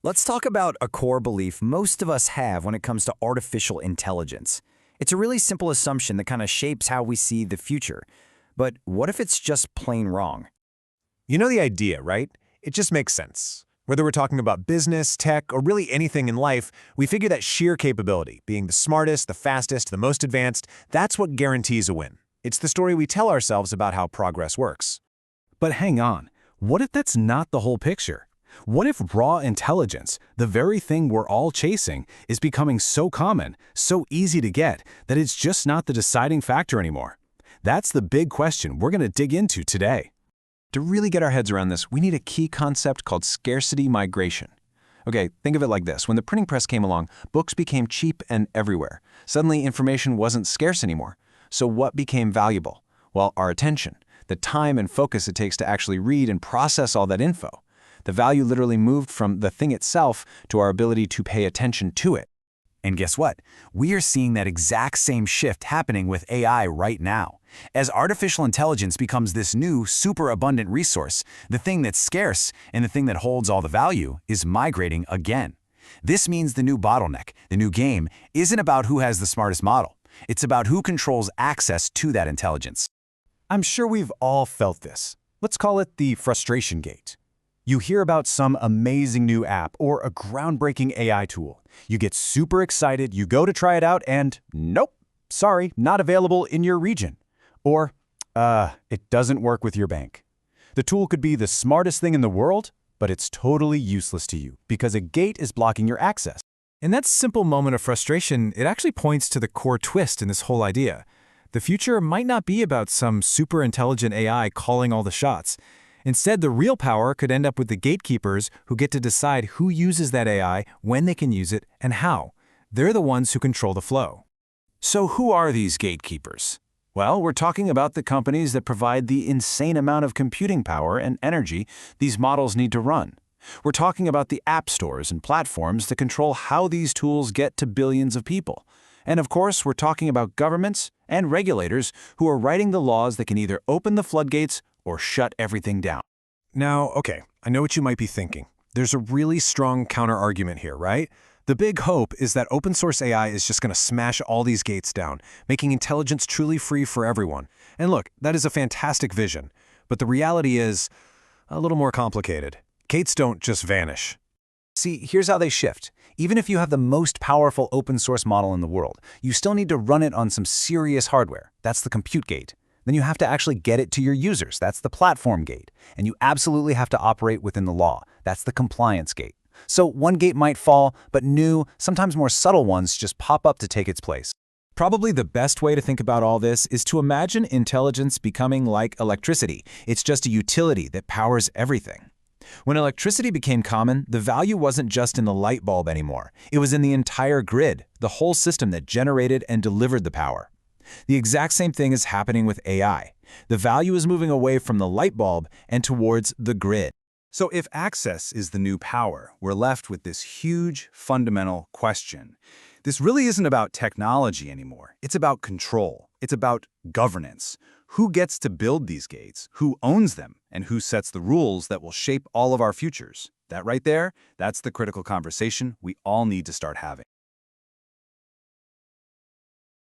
Let's talk about a core belief most of us have when it comes to artificial intelligence. It's a really simple assumption that kind of shapes how we see the future. But what if it's just plain wrong? You know the idea, right? It just makes sense. Whether we're talking about business, tech, or really anything in life, we figure that sheer capability, being the smartest, the fastest, the most advanced, that's what guarantees a win. It's the story we tell ourselves about how progress works. But hang on, what if that's not the whole picture? What if raw intelligence, the very thing we're all chasing, is becoming so common, so easy to get, that it's just not the deciding factor anymore? That's the big question we're going to dig into today. To really get our heads around this, we need a key concept called scarcity migration. Okay, think of it like this. When the printing press came along, books became cheap and everywhere. Suddenly, information wasn't scarce anymore. So what became valuable? Well, our attention, the time and focus it takes to actually read and process all that info. The value literally moved from the thing itself to our ability to pay attention to it. And guess what? We are seeing that exact same shift happening with AI right now. As artificial intelligence becomes this new, super abundant resource, the thing that's scarce and the thing that holds all the value is migrating again. This means the new bottleneck, the new game, isn't about who has the smartest model. It's about who controls access to that intelligence. I'm sure we've all felt this. Let's call it the frustration gate. You hear about some amazing new app or a groundbreaking AI tool. You get super excited, you go to try it out, and nope, sorry, not available in your region. Or, it doesn't work with your bank. The tool could be the smartest thing in the world, but it's totally useless to you because a gate is blocking your access. In that simple moment of frustration, it actually points to the core twist in this whole idea. The future might not be about some super intelligent AI calling all the shots. Instead, the real power could end up with the gatekeepers who get to decide who uses that AI, when they can use it, and how. They're the ones who control the flow. So who are these gatekeepers? Well, we're talking about the companies that provide the insane amount of computing power and energy these models need to run. We're talking about the app stores and platforms that control how these tools get to billions of people. And of course, we're talking about governments and regulators who are writing the laws that can either open the floodgates or shut everything down. Now, okay, I know what you might be thinking. There's a really strong counter-argument here, right? The big hope is that open source AI is just going to smash all these gates down, making intelligence truly free for everyone. And look, that is a fantastic vision. But the reality is a little more complicated. Gates don't just vanish. See, here's how they shift. Even if you have the most powerful open source model in the world, you still need to run it on some serious hardware. That's the compute gate. Then you have to actually get it to your users. That's the platform gate. And you absolutely have to operate within the law. That's the compliance gate. So one gate might fall, but new, sometimes more subtle ones just pop up to take its place. Probably the best way to think about all this is to imagine intelligence becoming like electricity. It's just a utility that powers everything. When electricity became common, the value wasn't just in the light bulb anymore. It was in the entire grid, the whole system that generated and delivered the power. The exact same thing is happening with AI. The value is moving away from the light bulb and towards the grid. So if access is the new power, we're left with this huge, fundamental question. This really isn't about technology anymore. It's about control. It's about governance. Who gets to build these gates? Who owns them? And who sets the rules that will shape all of our futures? That right there, that's the critical conversation we all need to start having.